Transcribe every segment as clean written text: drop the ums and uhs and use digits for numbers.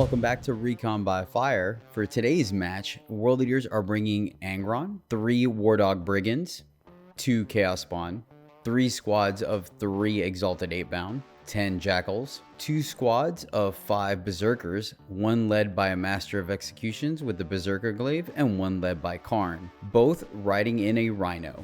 Welcome back to Recon by Fire. For today's match, World Leaders are bringing Angron, 3 Dog Brigands, 2 Chaos Spawn, 3 squads of 3 Exalted Eightbound, 10 Jakhals, 2 squads of 5 Berzerkers, 1 led by a Master of Executions with the Berzerker Glaive and 1 led by Khârn, both riding in a Rhino.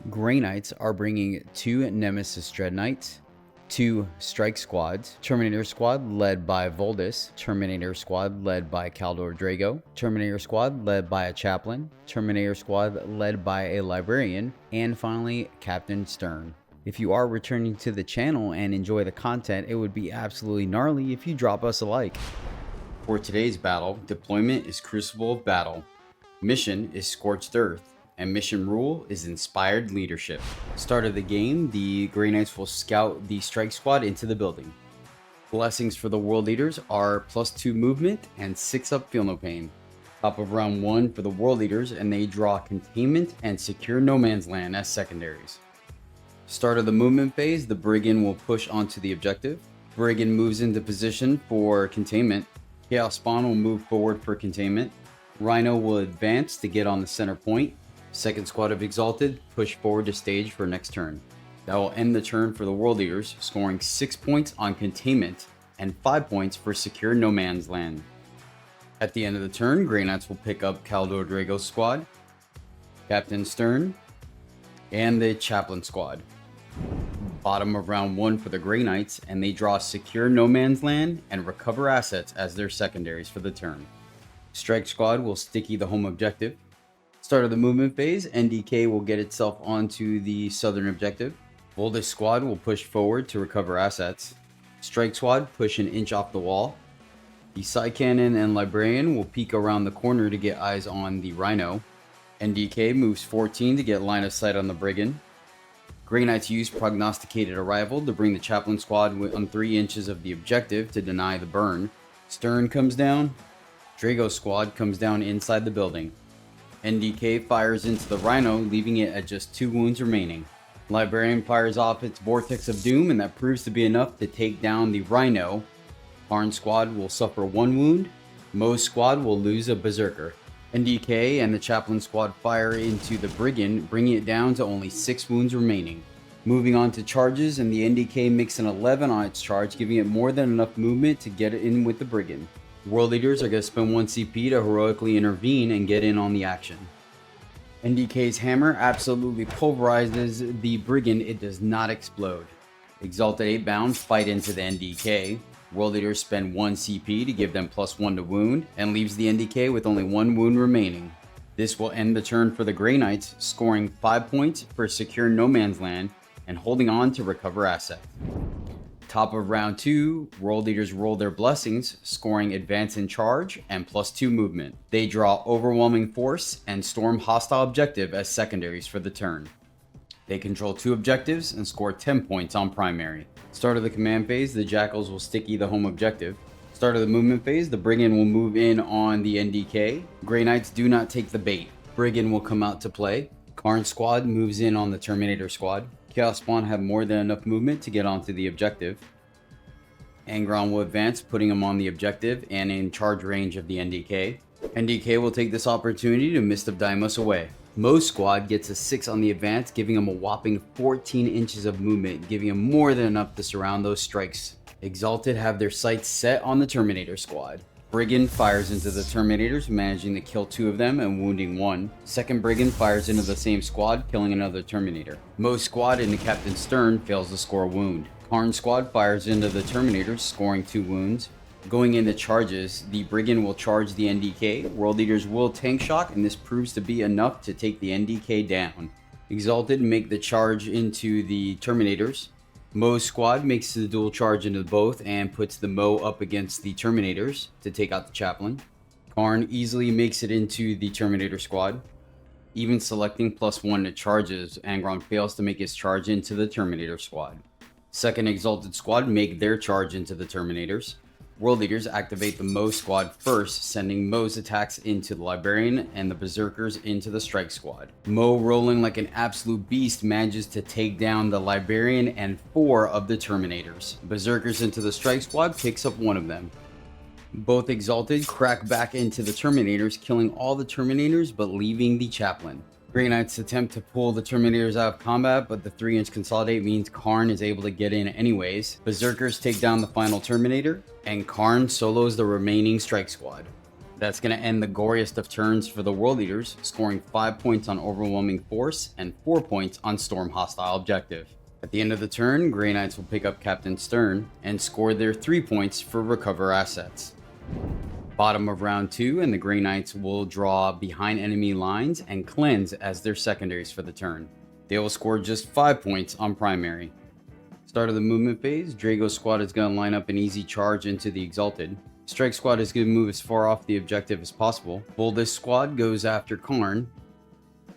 Grey Knights are bringing 2 Nemesis Dread Knights, 2 Strike Squads, Terminator Squad led by Voldus, Terminator Squad led by Khârn Drago, Terminator Squad led by a Chaplain, Terminator Squad led by a Librarian, and finally Captain Stern. If you are returning to the channel and enjoy the content, it would be absolutely gnarly if you drop us a like. For today's battle, deployment is Crucible of Battle, mission is Scorched Earth, and mission rule is Inspired Leadership. Start of the game, the Grey Knights will scout the Strike Squad into the building. Blessings for the World Leaders are +2 movement and 6 up Feel No Pain. Top of round 1 for the World Leaders, and they draw Containment and Secure No Man's Land as secondaries. Start of the movement phase, the Brigand will push onto the objective. Brigand moves into position for Containment. Chaos Spawn will move forward for Containment. Rhino will advance to get on the center point. Second squad of Exalted push forward to stage for next turn. That will end the turn for the World Leaders, scoring 6 points on Containment and 5 points for Secure No Man's Land. At the end of the turn, Grey Knights will pick up Khârn Drago's squad, Captain Stern, and the Chaplain squad. Bottom of round 1 for the Grey Knights, and they draw Secure No Man's Land and Recover Assets as their secondaries for the turn. Strike Squad will sticky the home objective. Start of the movement phase, NDK will get itself onto the southern objective. Voldus Squad will push forward to recover assets. Strike Squad push an inch off the wall. The Side Cannon and Librarian will peek around the corner to get eyes on the Rhino. NDK moves 14 to get line of sight on the Brigand. Grey Knights use Prognosticated Arrival to bring the Chaplain Squad on 3 inches of the objective to deny the burn. Stern comes down. Drago Squad comes down inside the building. NDK fires into the Rhino, leaving it at just 2 wounds remaining. Librarian fires off its Vortex of Doom, and that proves to be enough to take down the Rhino. Khârn Squad will suffer 1 wound. Mo's Squad will lose a Berzerker. NDK and the Chaplain Squad fire into the Brigand, bringing it down to only 6 wounds remaining. Moving on to charges, and the NDK makes an 11 on its charge, giving it more than enough movement to get it in with the Brigand. World Leaders are going to spend 1 CP to heroically intervene and get in on the action. NDK's hammer absolutely pulverizes the Brigand, it does not explode. Exalted Eightbound fight into the NDK. World Leaders spend 1 CP to give them +1 to wound, and leaves the NDK with only 1 wound remaining. This will end the turn for the Grey Knights, scoring 5 points for Secure No Man's Land and holding on to recover asset. Top of round 2, World Leaders roll their blessings, scoring Advance in Charge and +2 movement. They draw Overwhelming Force and storm hostile objective as secondaries for the turn. They control 2 objectives and score 10 points on primary. Start of the command phase, the Jakhals will sticky the home objective. Start of the movement phase, the Brigand will move in on the NDK. Grey Knights do not take the bait. Brigand will come out to play. Khârn Squad moves in on the Terminator Squad. Chaos Spawn have more than enough movement to get onto the objective. Angron will advance, putting him on the objective and in charge range of the NDK. NDK will take this opportunity to Mist of Daemonbreath away. Mo's squad gets a 6 on the advance, giving him a whopping 14 inches of movement, giving him more than enough to surround those strikes. Exalted have their sights set on the Terminator Squad. Brigand fires into the Terminators, managing to kill 2 of them and wounding 1. Second Brigand fires into the same squad, killing another Terminator. Mo's squad into Captain Stern fails to score a wound. Khârn Squad fires into the Terminators, scoring 2 wounds. Going into charges, the Brigand will charge the NDK. World Leaders will tank shock, and this proves to be enough to take the NDK down. Exalted make the charge into the Terminators. Mo's squad makes the dual charge into both and puts the Mo up against the Terminators to take out the Chaplain. Khârn easily makes it into the Terminator Squad. Even selecting +1 to charges, Angron fails to make his charge into the Terminator Squad. Second Exalted Squad make their charge into the Terminators. World Leaders activate the Mo squad first, sending Mo's attacks into the Librarian and the Berzerkers into the Strike Squad. Mo, rolling like an absolute beast, manages to take down the Librarian and 4 of the Terminators. Berzerkers into the Strike Squad picks up 1 of them. Both Exalted crack back into the Terminators, killing all the Terminators but leaving the Chaplain. Grey Knights attempt to pull the Terminators out of combat, but the 3-inch consolidate means Khârn is able to get in anyways. Berzerkers take down the final Terminator, and Khârn solos the remaining strike squad. That's going to end the goriest of turns for the World Eaters, scoring 5 points on Overwhelming Force and 4 points on Storm Hostile Objective. At the end of the turn, Grey Knights will pick up Captain Stern and score their 3 points for Recover Assets. Bottom of round 2, and the Grey Knights will draw Behind Enemy Lines and Cleanse as their secondaries for the turn. They will score just 5 points on primary. Start of the movement phase, Drago's squad is going to line up an easy charge into the Exalted. Strike squad is going to move as far off the objective as possible. Boldest squad goes after Khârn.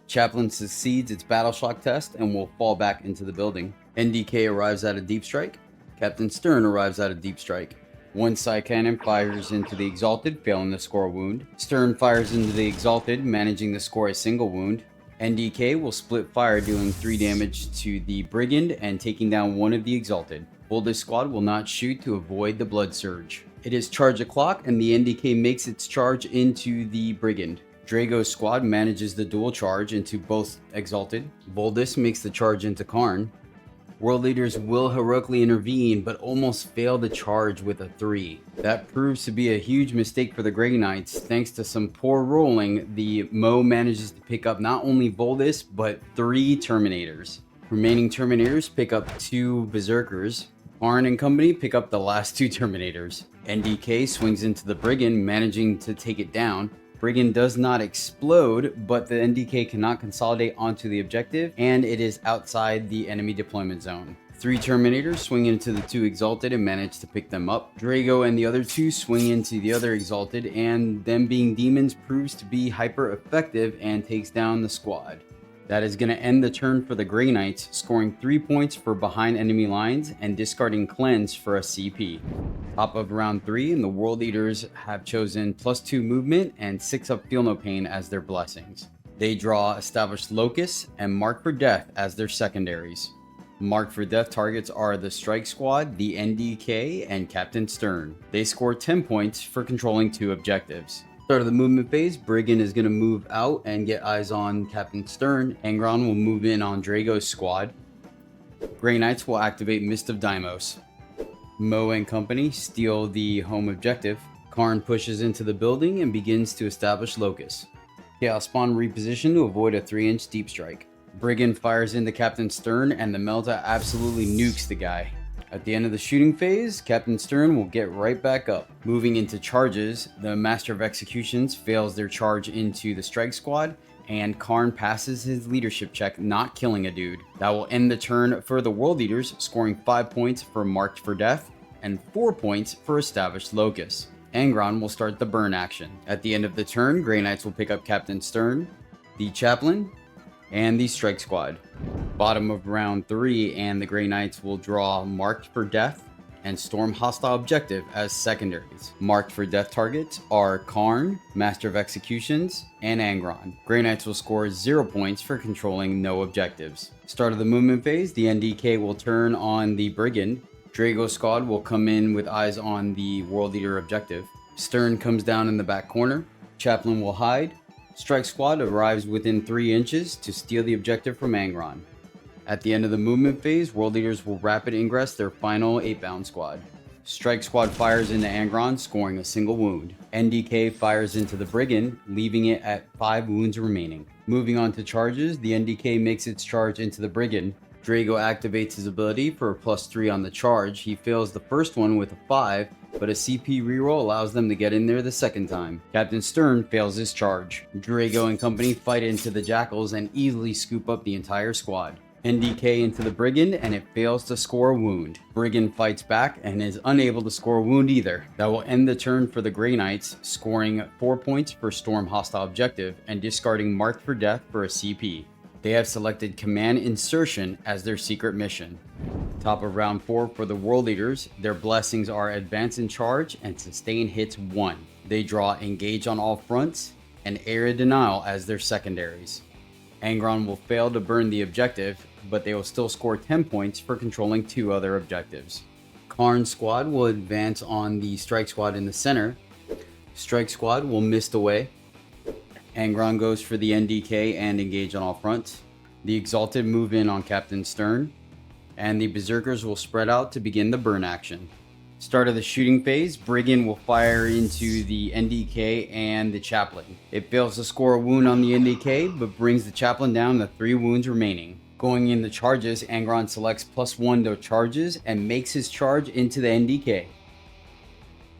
Chaplain succeeds its battle shock test and will fall back into the building. NDK arrives at a deep strike. Captain Stern arrives at a deep strike. One side cannon fires into the Exalted, failing to score a wound. Stern fires into the Exalted, managing to score a single wound. NDK will split fire, dealing 3 damage to the Brigand and taking down one of the Exalted. Boldest squad will not shoot to avoid the blood surge. It is charge o'clock, and the NDK makes its charge into the Brigand. Drago's squad manages the dual charge into both Exalted. Boldest makes the charge into Khârn. World Leaders will heroically intervene, but almost fail the charge with a 3. That proves to be a huge mistake for the Grey Knights. Thanks to some poor rolling, the Mo manages to pick up not only Boldest, but 3 Terminators. Remaining Terminators pick up 2 Berzerkers. Khârn and company pick up the last 2 Terminators. NDK swings into the Brigand, managing to take it down. Brigand does not explode, but the NDK cannot consolidate onto the objective, and it is outside the enemy deployment zone. 3 Terminators swing into the 2 Exalted and manage to pick them up. Drago and the other 2 swing into the other Exalted, and them being demons proves to be hyper effective and takes down the squad. That is going to end the turn for the Grey Knights, scoring 3 points for Behind Enemy Lines and discarding Cleanse for a CP. Top of round 3, and the World Eaters have chosen +2 movement and 6 up Feel No Pain as their blessings. They draw Established Locus and Mark for Death as their secondaries. Marked for Death targets are the Strike Squad, the NDK, and Captain Stern. They score 10 points for controlling 2 objectives. Start of the movement phase, Brigand is going to move out and get eyes on Captain Stern. Angron will move in on Drago's squad. Grey Knights will activate Mist of Deimos. Mo and company steal the home objective. Khârn pushes into the building and begins to establish Locus. Chaos Spawn reposition to avoid a 3-inch deep strike. Brigand fires into Captain Stern, and the Melta absolutely nukes the guy. At the end of the shooting phase, Captain Stern will get right back up. Moving into charges, the Master of Executions fails their charge into the Strike Squad, and Khârn passes his leadership check, not killing a dude. That will end the turn for the World Eaters, scoring 5 points for Marked for Death and 4 points for Established Locus. Angron will start the burn action. At the end of the turn, Grey Knights will pick up Captain Stern, the Chaplain, and the Strike Squad. Bottom of round 3, and the Grey Knights will draw Marked for Death and Storm Hostile Objective as secondaries. Marked for Death targets are Khârn, Master of Executions, and Angron. Grey Knights will score 0 points for controlling no objectives. Start of the movement phase, the NDK will turn on the Brigand. Drago's squad will come in with eyes on the World Eater objective. Stern comes down in the back corner. Chaplain will hide. Strike Squad arrives within 3 inches to steal the objective from Angron. At the end of the movement phase, World Eaters will rapid ingress their final 8-bound squad. Strike Squad fires into Angron, scoring a single wound. NDK fires into the Brigand, leaving it at 5 wounds remaining. Moving on to charges, the NDK makes its charge into the Brigand. Drago activates his ability for a +3 on the charge. He fails the first one with a 5, but a CP reroll allows them to get in there the second time. Captain Stern fails his charge. Drago and company fight into the Jakhals and easily scoop up the entire squad. NDK into the Brigand, and it fails to score a wound. Brigand fights back and is unable to score a wound either. That will end the turn for the Grey Knights, scoring 4 points for Storm Hostile Objective and discarding Marked for Death for a CP. They have selected Command Insertion as their secret mission. Top of round 4 for the World Eaters, their blessings are Advance in Charge and Sustain Hits 1. They draw Engage on All Fronts and Area Denial as their secondaries. Angron will fail to burn the objective, but they will still score 10 points for controlling 2 other objectives. Khârn's squad will advance on the Strike Squad in the center. Strike Squad will mist away. Angron goes for the NDK and engage on all fronts. The Exalted move in on Captain Stern. And the Berzerkers will spread out to begin the burn action. Start of the shooting phase, Brigand will fire into the NDK and the Chaplain. It fails to score a wound on the NDK, but brings the Chaplain down to 3 wounds remaining. Going in the charges, Angron selects +1 to charges and makes his charge into the NDK.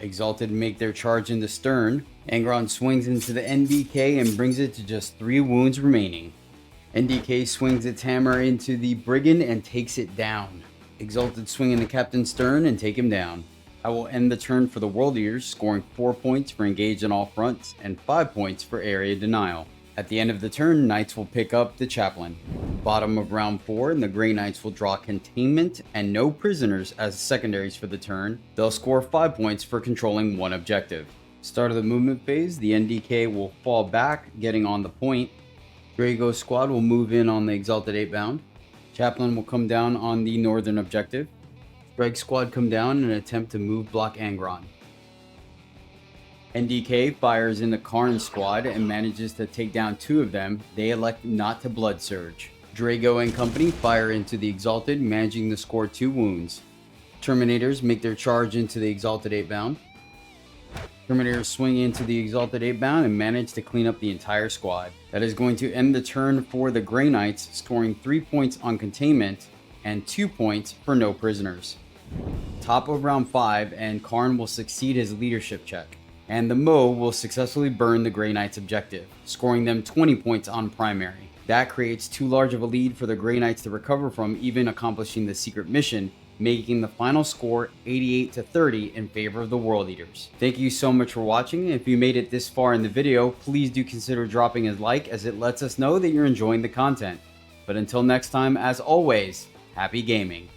Exalted make their charge into Stern. Angron swings into the NDK and brings it to just 3 wounds remaining. NDK swings its hammer into the Brigand and takes it down. Exalted swing into Captain Stern and take him down. I will end the turn for the World Eaters, scoring 4 points for engage on all fronts and 5 points for area denial. At the end of the turn, Knights will pick up the Chaplain. Bottom of round 4, and the Grey Knights will draw Containment and no prisoners as secondaries for the turn. They'll score 5 points for controlling 1 objective. Start of the movement phase, the NDK will fall back, getting on the point. Grey Ghost Squad will move in on the Exalted Eightbound. Chaplain will come down on the northern objective. Strike Squad come down and attempt to move block Angron. NDK fires in the Khârn squad and manages to take down 2 of them. They elect not to blood surge. Drago and company fire into the Exalted, managing to score 2 wounds. Terminators make their charge into the Exalted Eightbound. Terminators swing into the Exalted Eightbound and manage to clean up the entire squad. That is going to end the turn for the Grey Knights, scoring 3 points on containment and 2 points for no prisoners. Top of round 5, and Khârn will succeed his leadership check. And the Mo will successfully burn the Grey Knights objective, scoring them 20 points on primary. That creates too large of a lead for the Grey Knights to recover from, even accomplishing the secret mission, making the final score 88-30 in favor of the World Eaters. Thank you so much for watching. If you made it this far in the video, please do consider dropping a like, as it lets us know that you're enjoying the content. But until next time, as always, happy gaming.